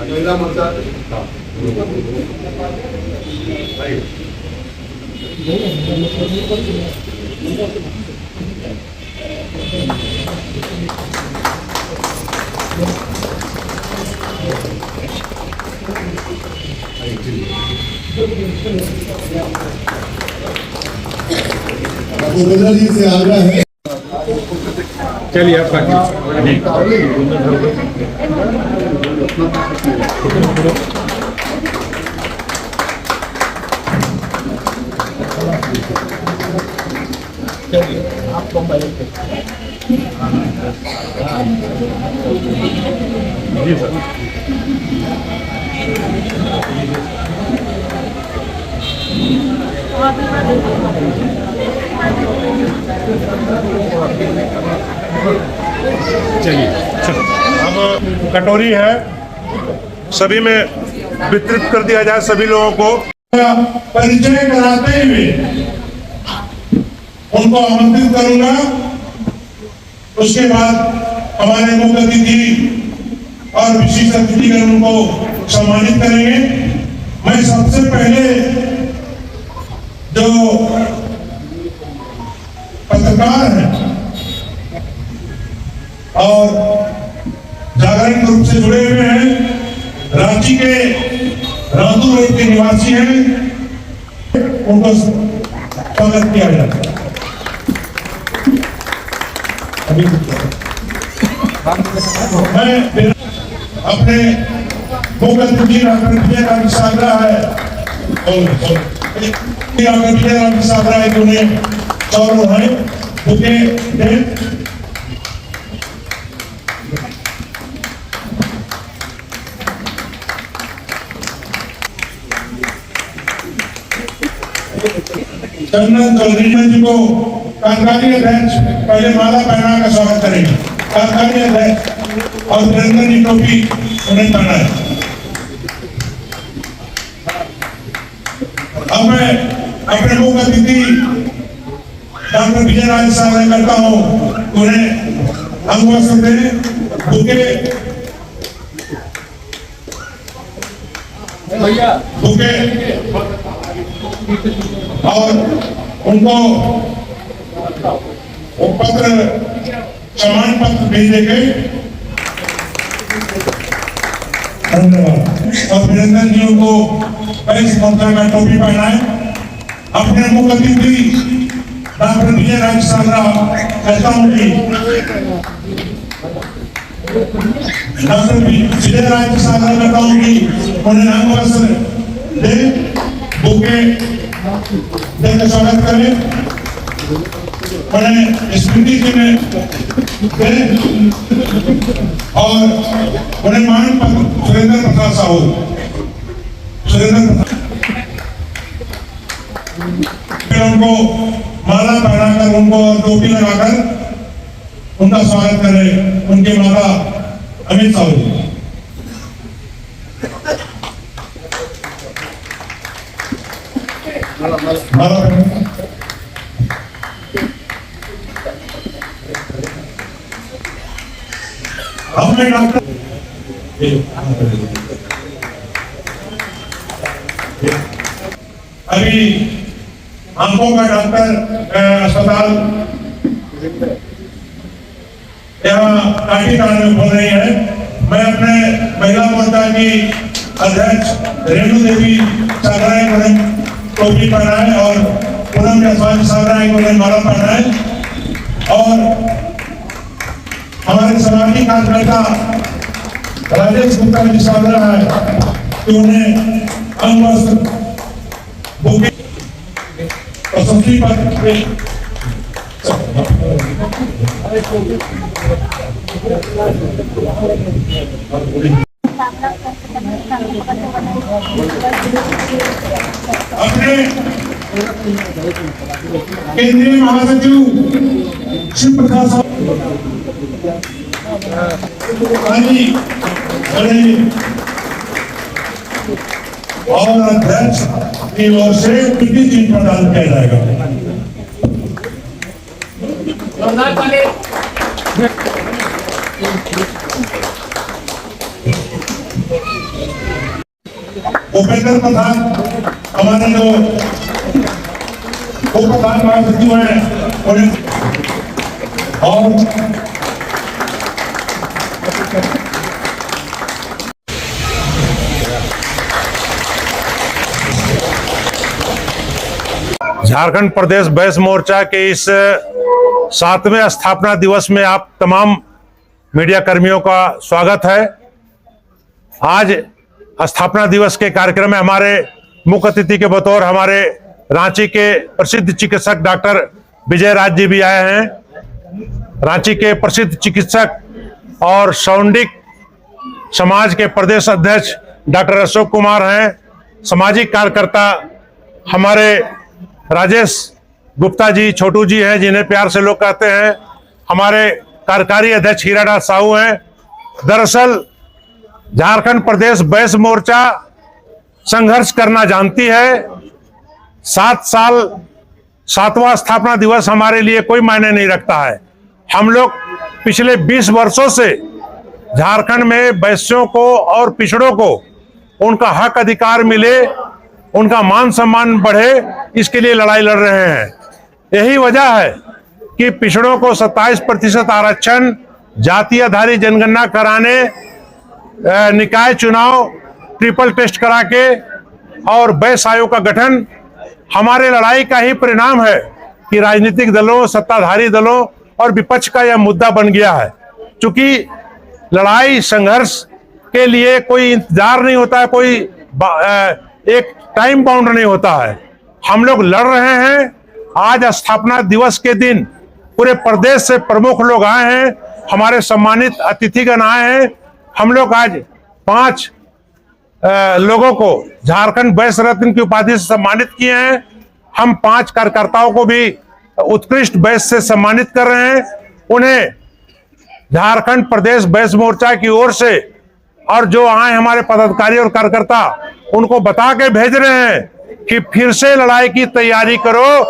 महिला मोर्चा जी से आग्रह है। चलिए आप जी सर। चलिए अब कटोरी है, सभी में वितरित कर दिया जाए सभी लोगों को। परिचय कराते हुए उनको आमंत्रित करूंगा। उसके बाद हमारे मुख्य अतिथि और विशिष्ट अतिथिगण उनको सम्मानित करेंगे। मैं सबसे पहले जो पत्रकार हैं और जागरण ग्रुप से जुड़े हुए हैं, रांची के रातू रोड के निवासी हैं, उनको स्वागत किया जाता है। मैं अपने मुख्य अतिथि डॉक्टर विजय राम सागरा है कि उन्हें चौर है बुके चंदन चौधरी जी को कार्यकारी अध्यक्ष पहले माला पहना का स्वागत करेंगे। कार्यकारी अध्यक्ष और वीरेंद्र जी टोपी उन्हें पहना है। अब मैं अपने मुख्य अतिथि डॉक्टर विजय राज साहब करता हूँ, उन्हें अंगवस्त्र देने बुके और उनको पत्र सम्मान पत्र भेजेंगे। धन्यवाद। और वीरेंद्र जी को प्रेस मोर्चा का टोपी पहनाए। अपने मुख्य अतिथि डॉक्टर विजय राज सागरा कहता हूँ कि डॉक्टर विजय राज सागरा कहता हूँ कि उन्हें अंगवस्त्र दे बुके देकर स्वागत करें। उन्हें स्मृति जी में और उन्हें मान पत्र सुरेंद्र प्रसाद साहू उनको माला पहनाकर उनको टोपी लगाकर उनका स्वागत करें। उनके माता अमित साहू जी। हमने डॉक्टर अभी आंखों का डॉक्टर अस्पताल यहाँ काटीकांड में खोल रही है। मैं अपने महिला मोर्चा की अध्यक्ष रेणु देवी सागराय को टोपी पहनाए और पूनम जायसवाल सागराय को माला पहनाए और हमारे समाजी कार्यकर्ता राजेश गुप्ता जी सागरा है कि उन्हें अंगवस्त्र बुके प्रशस्ति पत्र अपने केंद्रीय महासचिव शिव प्रकाश और अध्यक्ष की ओर से कृति चिन्ह प्रदान किया जाएगा। उपेंद्र प्रधान हमारे जो उप प्रधान महासचिव हैं उन्हें और झारखंड प्रदेश बैस मोर्चा के इस 7वें स्थापना दिवस में आप तमाम मीडिया कर्मियों का स्वागत है। आज स्थापना दिवस के कार्यक्रम में हमारे मुख्य अतिथि के बतौर हमारे रांची के प्रसिद्ध चिकित्सक डॉक्टर विजय राज जी भी आए हैं। रांची के प्रसिद्ध चिकित्सक और सौंडिक समाज के प्रदेश अध्यक्ष डॉक्टर अशोक कुमार हैं। सामाजिक कार्यकर्ता हमारे राजेश गुप्ता जी, छोटू जी हैं, जिन्हें प्यार से लोग कहते हैं। हमारे कार्यकारी अध्यक्ष हीरालाल साहू हैं। दरअसल झारखंड प्रदेश बैस मोर्चा संघर्ष करना जानती है। 7 साल 7वां स्थापना दिवस हमारे लिए कोई मायने नहीं रखता है। हम लोग पिछले 20 वर्षों से झारखंड में वैश्यों को और पिछड़ों को उनका हक अधिकार मिले, उनका मान सम्मान बढ़े, इसके लिए लड़ाई लड़ रहे हैं। यही वजह है कि पिछड़ों को 27% आरक्षण, जाति आधारित जनगणना कराने, निकाय चुनाव ट्रिपल टेस्ट करा के और बैस आयोग का गठन हमारे लड़ाई का ही परिणाम है कि राजनीतिक दलों, सत्ताधारी दलों और विपक्ष का यह मुद्दा बन गया है। क्योंकि लड़ाई संघर्ष के लिए कोई इंतजार नहीं होता है, कोई एक टाइम बाउंड नहीं होता है। हम लोग लड़ रहे हैं। आज स्थापना दिवस के दिन पूरे प्रदेश से प्रमुख लोग आए हैं, हमारे सम्मानित अतिथिगण आए हैं। हम लोग आज 5 लोगों को झारखंड बैस रत्न की उपाधि से सम्मानित किए हैं। हम 5 कार्यकर्ताओं को भी उत्कृष्ट बैस से सम्मानित कर रहे हैं। उन्हें झारखंड प्रदेश बैस मोर्चा की ओर से और जो आए हमारे पदाधिकारी और कार्यकर्ता, उनको बता के भेज रहे हैं कि फिर से लड़ाई की तैयारी करो।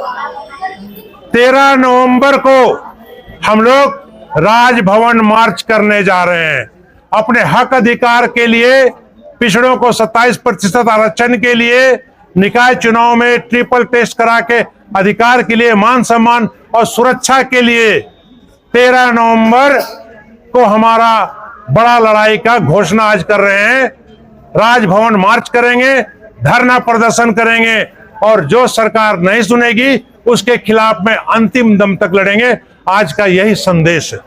13 नवंबर को हम लोग राजभवन मार्च करने जा रहे हैं। अपने हक अधिकार के लिए, पिछड़ों को 27% आरक्षण के लिए, निकाय चुनाव में ट्रिपल टेस्ट करा के अधिकार के लिए, मान सम्मान और सुरक्षा के लिए 13 नवंबर को हमारा बड़ा लड़ाई का घोषणा आज कर रहे हैं। राजभवन मार्च करेंगे, धरना प्रदर्शन करेंगे और जो सरकार नहीं सुनेगी उसके खिलाफ में अंतिम दम तक लड़ेंगे। आज का यही संदेश है।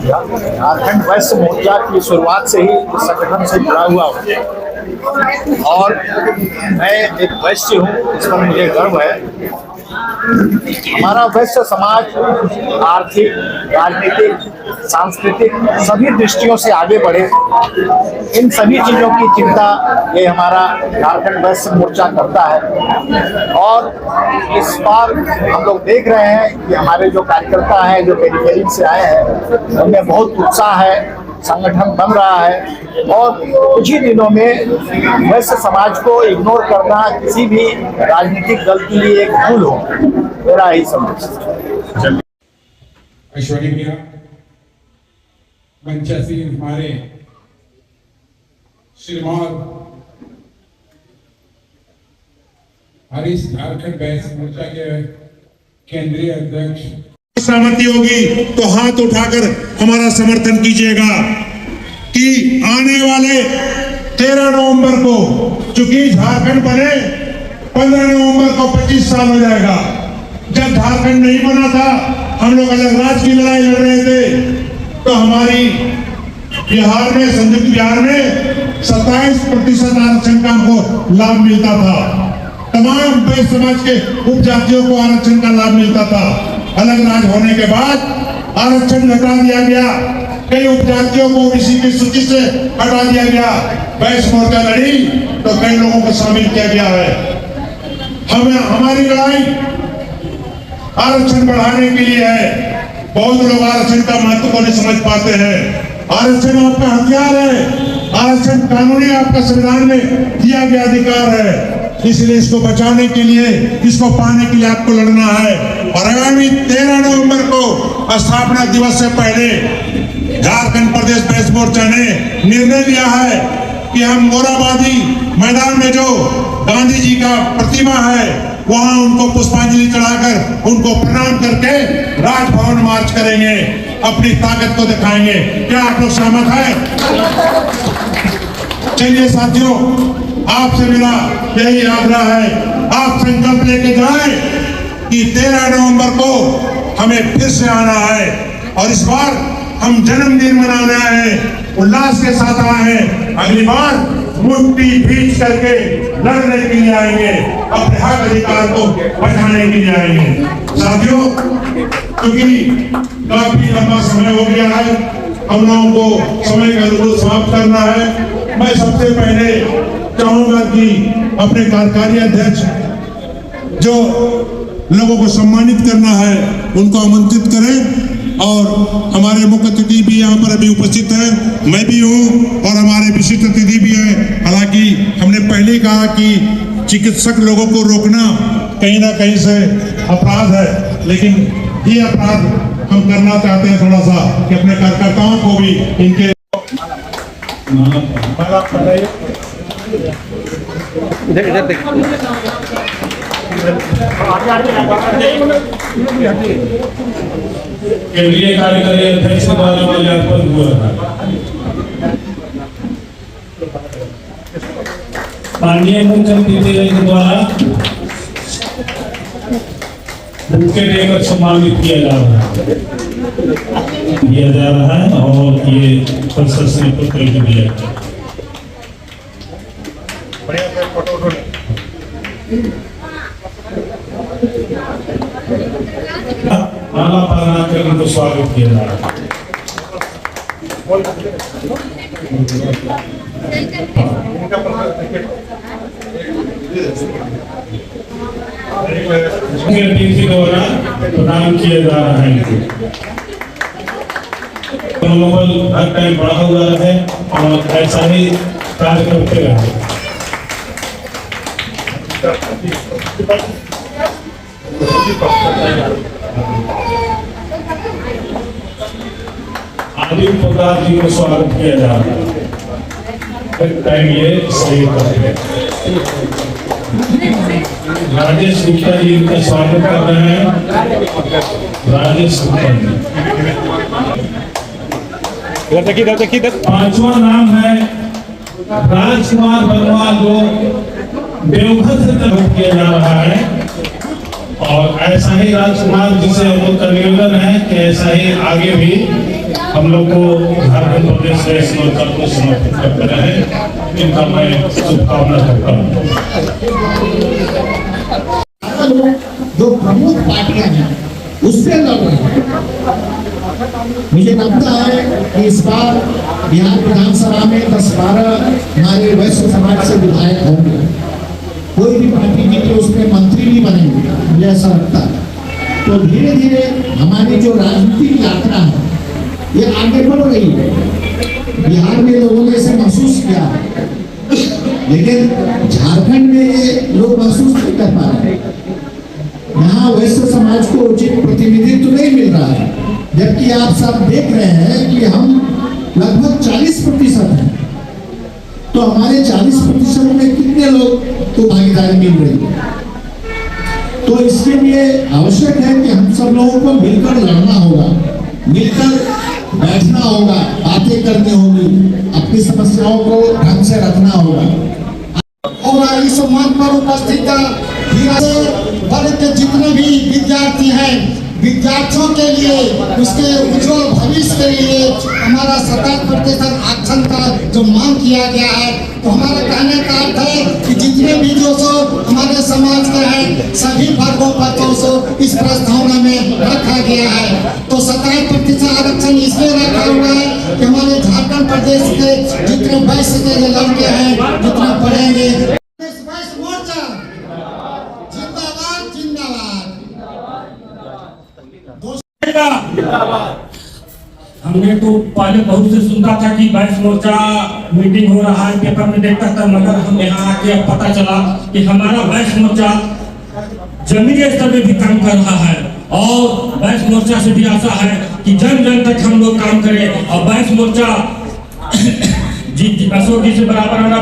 झारखंड वैश्य मोर्चा की शुरुआत से ही इस संगठन से जुड़ा हुआ हूँ और मैं एक वैश्य हूँ, इस पर मुझे गर्व है। हमारा वैश्य समाज आर्थिक, राजनीतिक, सांस्कृतिक सभी दृष्टियों से आगे बढ़े, इन सभी चीजों की चिंता ये हमारा झारखंड वैश्य मोर्चा करता है। और इस बार हम लोग देख रहे हैं कि हमारे जो कार्यकर्ता हैं, जो पेरिफेरी से आए हैं, उनमें बहुत उत्साह है, संगठन बन रहा है और कुछ ही दिनों में वैश्य समाज को इग्नोर करना किसी भी राजनीतिक दल के लिए एक भूल हो, मेरा यही समझ। ऐश्वर्य मीरा मंचासी हमारे श्रीमान हरीश झारखंड बैस मोर्चा के केंद्रीय अध्यक्ष, सहमति होगी तो हाथ उठाकर हमारा समर्थन कीजिएगा कि आने वाले 13 नवंबर को, चूंकि झारखंड बने 15 नवंबर को 25 साल हो जाएगा। जब झारखंड नहीं बना था, हम लोग अलग राज्य की लड़ाई लड़ रहे थे, तो हमारी बिहार में, संयुक्त बिहार में 27% आरक्षण का हमको लाभ मिलता था। तमाम बैस समाज के उपजातियों को आरक्षण का लाभ मिलता था। अलग राज्य होने के बाद आरक्षण घटा दिया गया, कई उपजातियों को ओबीसी की सूची से हटा दिया गया। बैस मोर्चा लड़ी तो कई लोगों को शामिल किया गया है। हमारी लड़ाई आरक्षण बढ़ाने के लिए है। बहुत लोग आरक्षण का महत्व को नहीं समझ पाते हैं। आरक्षण आपका हथियार है, आरक्षण कानूनी आपका संविधान में दिया गया अधिकार है, इसलिए इसको बचाने के लिए, इसको पाने के लिए आपको लड़ना है। और आगामी 13 नवंबर को स्थापना दिवस से पहले झारखंड प्रदेश बैस मोर्चा ने निर्णय लिया है कि हम मोराबादी मैदान में जो गांधी जी का प्रतिमा है वहां उनको पुष्पांजलि चढ़ाकर उनको प्रणाम करके राजभवन मार्च करेंगे, अपनी ताकत को दिखाएंगे। क्या आप लोग सहमत हैं? चलिए साथियों, आपसे मेरा यही आग्रह है, आप संकल्प लेके जाएं कि 13 नवंबर को हमें फिर से आना है और इस बार हम जन्मदिन मनाने आए हैं, उल्लास के साथ आए हैं। अगली बार मुट्ठी भींच करके लड़ने के लिए आएंगे, अपने हक अधिकार को बचाने के लिए आएंगे। साथियों, क्योंकि काफी लंबा समय हो गया है, हम लोगों को समय का अनुरोध समाप्त करना है। मैं सबसे पहले चाहूंगा कि अपने कार्यकारी अध्यक्ष जो लोगों को सम्मानित करना है उनको आमंत्रित करें और हमारे मुख्य अतिथि भी यहाँ पर अभी उपस्थित है, मैं भी हूँ और हमारे विशिष्ट अतिथि भी हैं। हालांकि हमने पहले ही कहा कि चिकित्सक लोगों को रोकना कहीं ना कहीं से अपराध है, लेकिन ये अपराध हम करना चाहते हैं थोड़ा सा कि अपने कार्यकर्ताओं को भी इनके केंद्रीय कार्यकारी अध्यक्ष द्वारा माल्यार्पण हुआ था। माननीय मुख्यमंत्री जी के द्वारा बुके देकर सम्मानित किया जा रहा है और ये प्रशस्ति पत्र भी दिया गया। माला पहना कर उनको स्वागत किया जा रहा है। के द्वारा प्रदान किया जा रहा है। मनोबल हर टाइम बढ़ा हुआ है और ऐसा ही कार्य करते रहे। आदित्य प्रताप जी को स्वागत किया जा रहा है। टाइम ये सही है। राजेश गुप्ता जी का स्वागत कर रहे हैं। राजेश गुप्ता पांचवा नाम है राजकुमार बलवाल, जो देवघर से तलब किया जा रहा है और ऐसा ही राजकुमार जिसे हम लोग का निवेदन है कि ऐसा ही आगे भी हम लोग को झारखंड प्रदेश वैश्य मोर्चा को समर्पित करते रहे। इनका मैं शुभकामना करता हूँ। जो प्रमुख पार्टियां हैं उससे लड़ रहे हैं। मुझे लगता है कि इस बार बिहार विधानसभा में 10-12 हमारे वैश्य समाज से विधायक होंगे। कोई भी पार्टी जीते उसमें मंत्री नहीं बनेंगे, मुझे ऐसा लगता है। तो धीरे धीरे हमारी जो राजनीतिक यात्रा है ये आगे बढ़ रही है। बिहार में लोगों ने इसे महसूस किया है, लेकिन झारखंड में ये लोग महसूस नहीं कर पा रहे। यहाँ वैश्य समाज को उचित प्रतिनिधित्व नहीं मिल रहा है, जबकि आप सब देख रहे हैं कि हम लगभग 40% हैं। तो हमारे 40% में कितने लोग को भागीदारी मिल रही है? तो इसके लिए आवश्यक है कि हम सब लोगों को मिलकर लड़ना होगा, मिलकर बैठना होगा, बातें करनी होगी, अपनी समस्याओं को ढंग से रखना होगा। और इस मंच पर उपस्थित वर्ग के जितने भी विद्यार्थी हैं, विद्यार्थियों के लिए उसके उज्जवल भविष्य के लिए हमारा 70% आरक्षण का जो मांग किया गया है, तो हमारा कहने का अर्थ है कि जितने भी जो हमारे समाज के हैं सभी वर्गों पर तो इस प्रस्तावना में रखा गया है। तो 70% आरक्षण इसलिए रखा हुआ है कि हमारे झारखंड प्रदेश के जितने वैश्य के लड़के हैं जितने पढ़ेंगे। हमने तो पहले बहुत से सुनता था कि वैश्य मोर्चा मीटिंग हो रहा है, पेपर में देखता था, मगर हम यहाँ आके अब पता चला कि हमारा वैश्य मोर्चा जमीनी स्तर पे भी काम कर रहा है और वैश्य मोर्चा से भी आशा है कि जन जन तक हम लोग काम करें और वैश्य मोर्चा जी अशोक जी से बराबर होना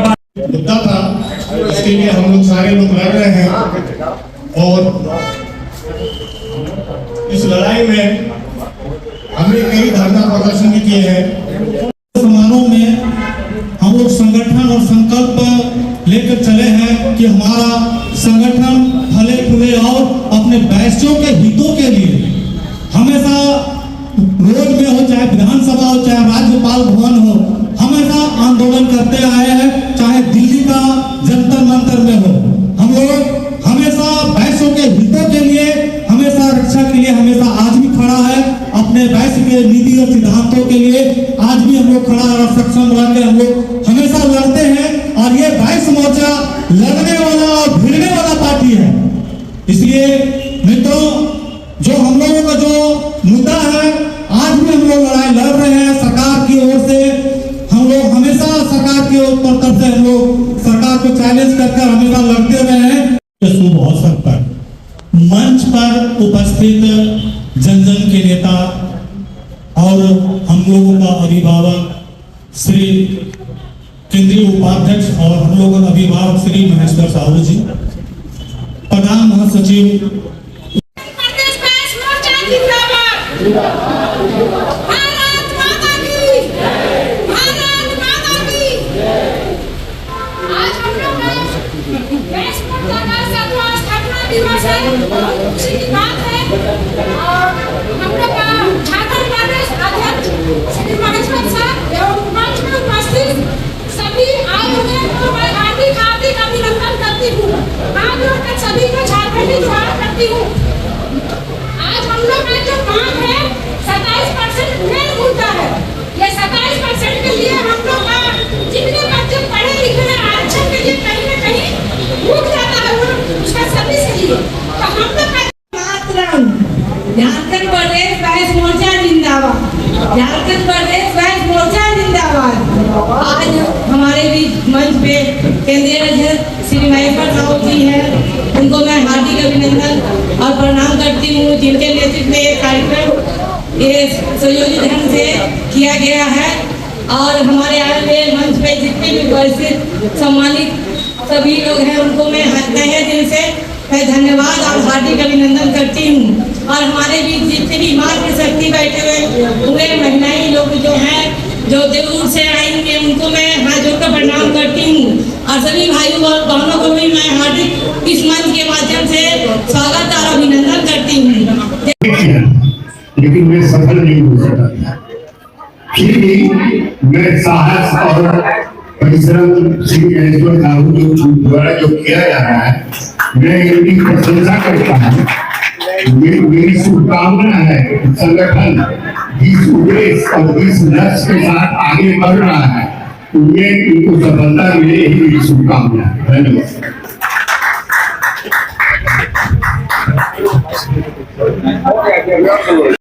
मुद्दा था, इसके लिए हम लोग सारे लोग लड़ रहे हैं और इस लड़ाई में हमने कई धरना प्रदर्शन भी किए हैं। समारोह में हम लोग संगठन और संकल्प लेकर चले हैं कि हमारा संगठन फले फूले और अपने वैश्यों के हितों के लिए हमेशा रोड में हो, चाहे विधानसभा हो, चाहे राज्यपाल भवन हो, हमेशा आंदोलन करते आए हैं, चाहे दिल्ली का जंतर मंतर में हो। हम लोग हमेशा वैश्यों के हितों के लिए, हमेशा रक्षा के लिए हमेशा आज भी खड़ा है। अपने वैश्य के नीति और सिद्धांतों के लिए आज भी हम लोग खड़ा और सक्षम रह के हम लोग हमेशा लड़ते हैं। और ये वैश्य मोर्चा लड़ने वाला और भिड़ने वाला पार्टी है। इसलिए मित्रों, जो हम लोगों का जो मुद्दा है, आज भी हम लोग लड़ाई लड़ रहे हैं सरकार की ओर से। हम लोग हमेशा सरकार के तरफ से हम लोग सरकार को चैलेंज करके हमेशा लड़ते रहे हैं। शुभ अवसर पर मंच पर उपस्थित जन जन के नेता और हम लोगों का अभिभावक श्री केंद्रीय उपाध्यक्ष और हम लोगों का अभिभावक श्री महेश्वर साहू जी, प्रधान महासचिव दिवस है, खुशी की बात है। और हम लोग का झारखंड प्रदेश अध्यक्ष श्री महेश्वर साहब एवं मंच में उपस्थित सभी आए हुए को मैं हार्दिक हार्दिक अभिनंदन करती हूँ। आज मैं सभी को झारखंडी जोहार करती हूँ। आज हम लोग का जो मांग है 27% मेन मुद्दा है। ये 27% के लिए हम लोग का जितने बच्चे पढ़े लिखे हैं आरक्षण के लिए कहीं न कहीं रुक जाता है, उसका सभी से लिए तो हम लोग झारखंड प्रदेश वैश्य मोर्चा जिंदाबाद, झारखंड प्रदेश वैश्य मोर्चा जिंदाबाद। आज हमारे बीच मंच पे केंद्रीय अध्यक्ष श्री महेश्वर साहू जी हैं, उनको मैं हार्दिक अभिनंदन और प्रणाम करती हूँ, जिनके नेतृत्व में ये कार्यक्रम ये सुयोजित ढंग से किया गया है। और हमारे आए हुए मंच पे जितने भी उपस्थित सम्मानित सभी लोग हैं, उनको मैं तहे दिल से मैं धन्यवाद और हार्दिक अभिनंदन करती हूँ। और हमारे बीच जितने भी मातृशक्ति बैठे हुए महिलाएं लोग जो हैं, जो दूर से आएंगे, उनको मैं हाथ जोड़कर प्रणाम करती हूँ। और सभी भाइयों और बहनों को भी मैं हार्दिक इस मंच के माध्यम से स्वागत और अभिनंदन करती हूँ। लेकिन मैं सफल नहीं हो सका। फिर भी मैं साहस और परिश्रम श्री महेश्वर साहू द्वारा जो किया जा रहा है, मैं इनकी प्रशंसा करता हूँ। मेरी शुभकामना है संगठन जिस उद्देश्य और जिस लक्ष्य के साथ आगे बढ़ रहा है, उनमें इनको सफलता मिले, यही मेरी शुभकामना है। धन्यवाद।